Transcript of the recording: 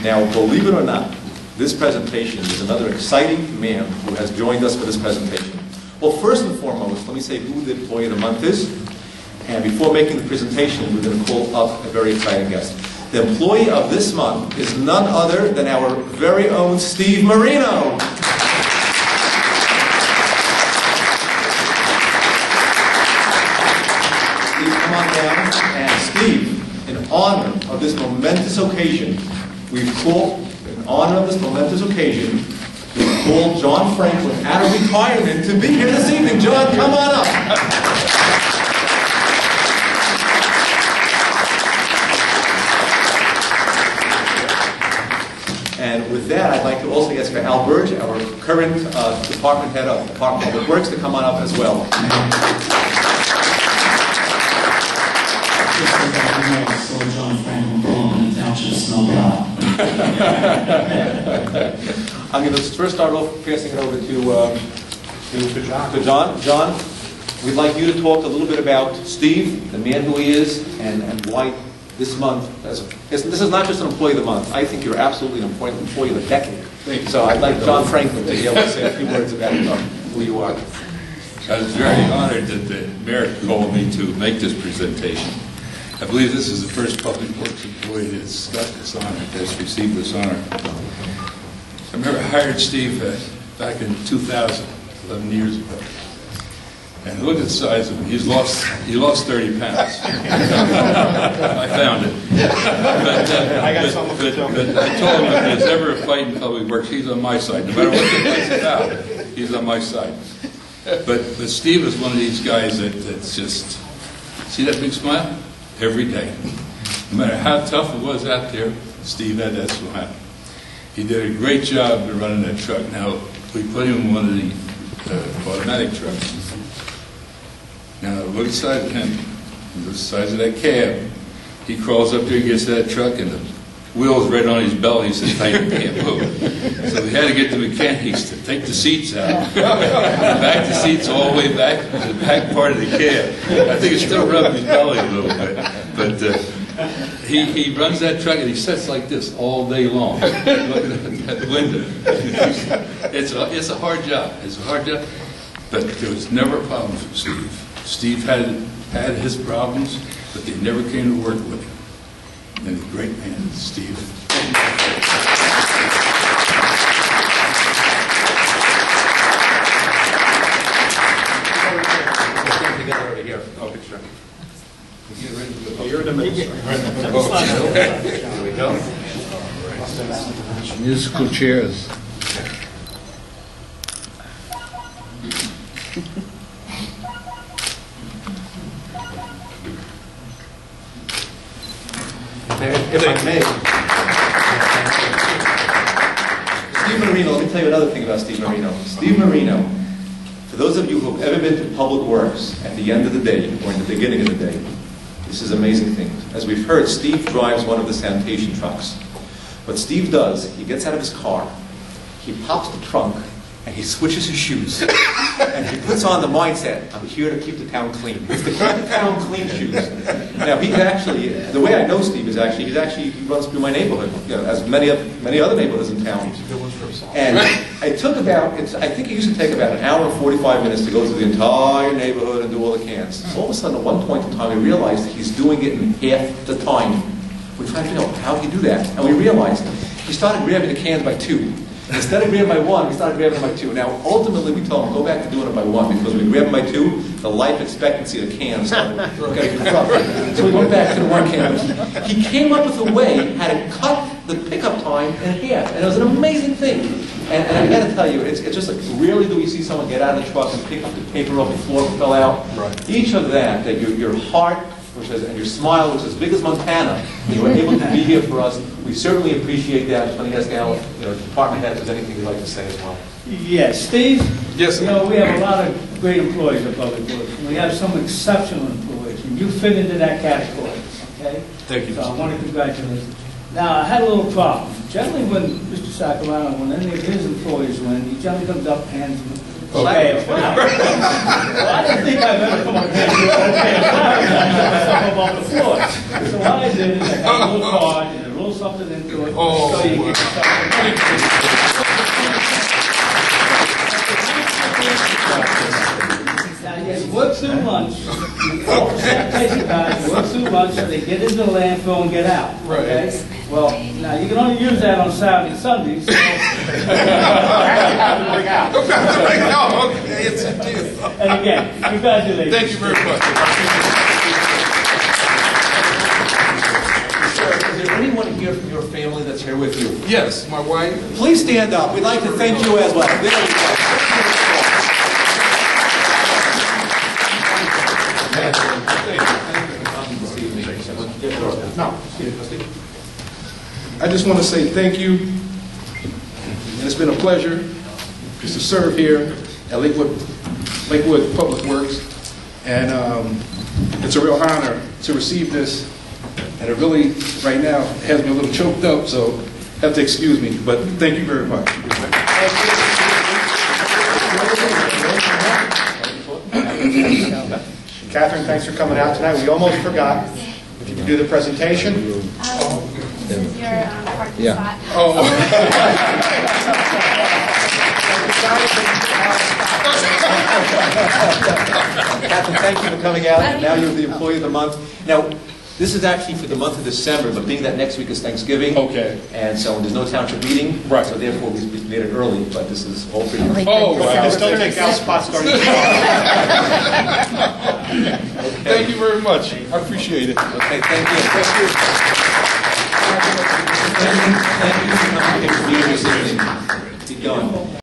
Now, believe it or not, this presentation is another exciting man who has joined us for this presentation. Well, first and foremost, let me say who the Employee of the Month is. And before making the presentation, we're going to call up a very exciting guest. The Employee of this month is none other than our very own Steve Marino. Steve, come on down. And Steve, in honor of this momentous occasion, we've called John Franklin out of retirement to be here this evening. John, come on up. And with that, I'd like to also ask for Al Burge, our current department head of Department of Public Works, to come on up as well. John Franklin Brown, Township Snow Block. I'm going to first start off passing it over to John. John, we'd like you to talk a little bit about Steve, the man who he is, and why this month, this is not just an Employee of the Month. I think you're absolutely an Employee of the Decade. So I'd like John Franklin to be able to say a few words about who you are. I was very honored that the mayor called me to make this presentation. I believe this is the first public works employee that's got this honor, that's received this honor. I remember I hired Steve back in 2000, 11 years ago. And look at the size of him. He lost 30 pounds. I found it. But I told him if there's ever a fight in public works, he's on my side. No matter what the fight's about, he's on my side. But Steve is one of these guys that's just, see that big smile? Every day. No matter how tough it was out there, Steve had that smile. He did a great job of running that truck. Now, we put him in one of the automatic trucks. Now, look at the size of him, the size of that cab. He crawls up there, gets to that truck, and the wheel's right on his belly. He says, "I can't move." So we had to get the mechanics to take the seats out, back the seats all the way back to the back part of the cab. I think it's still rubbing his belly a little bit. But he runs that truck, and he sits like this all day long, looking at that window. It's a hard job. It's a hard job. But there was never a problem with Steve. Steve had his problems, but they never came to work with him. And a great man, Steve. Together over here. Oh, picture. You're in the middle. Here we go. Musical chairs. If I may. Steve Marino, let me tell you another thing about Steve Marino. Steve Marino, for those of you who have ever been to Public Works at the end of the day or in the beginning of the day, this is an amazing thing. As we've heard, Steve drives one of the sanitation trucks. What Steve does, he gets out of his car, he pops the trunk, and he switches his shoes. And he puts on the mindset, I'm here to keep the town clean. It's the keep the town clean shoes. Now, he's actually, the way I know Steve is actually, he runs through my neighborhood, as many other neighborhoods in town. And it took about, I think it used to take about an hour and 45 minutes to go through the entire neighborhood and do all the cans. So all of a sudden, at one point in time, we realized that he's doing it in half the time. We tried to figure out how he do that. And we realized he started grabbing the cans by two. Instead of grabbing by one, we started grabbing by two. Now, ultimately, we told him, go back to doing it by one, because when we grabbed by two, the life expectancy of the can started getting rough. So we went back to the one can. He came up with a way how to cut the pickup time in half, and it was an amazing thing. And I got to tell you, it's just like, rarely do we see someone get out of the truck and pick up the paper off the floor that fell out. Right. Each of that your heart, and your smile, which is as big as Montana, and you were able to be here for us. We certainly appreciate that. Let me ask Al, department head, if there's anything you'd like to say as well. Yes, Steve. Yes, sir. We have a lot of great employees at Public Works. We have some exceptional employees, and you fit into that category. Okay. Thank you. So I want to congratulate you. Now, I had a little problem. Generally, when Mr. Saccarano, when any of his employees win, he generally comes up and hands them. Okay, well, I didn't think I'd ever come up and hand you up on the floor. So what I did is I got a little card and a little something into it. Oh, so you get Now, you work through lunch. Sanitation guys work through lunch so they get into the landfill and get out. Right. Okay? Well, now you can only use that on Saturday and Sundays. So Oh, okay, it's a deal. and again, congratulations. Thank you very much. Sir, is there anyone here from your family that's here with you? Yes, my wife. Please stand up. We'd like to thank you as well. There we go. I just want to say thank you, and it's been a pleasure just to serve here at Lakewood Public Works, and it's a real honor to receive this, and it really, right now, has me a little choked up, so have to excuse me, but thank you very much. Catherine, thanks for coming out tonight. We almost forgot. If you could do the presentation. This is your parking spot. Catherine, thank you for coming out. Now you're the employee of the month. Now, this is actually for the month of December, but being that next week is Thanksgiving. Okay. And so there's no township meeting. Right. So therefore, we made it early, but this is all for you. Oh, wow. You still take out spots starting Thank you very much. I appreciate it. Okay, thank you. Thank you. Thank you for coming to the community this evening. Keep going.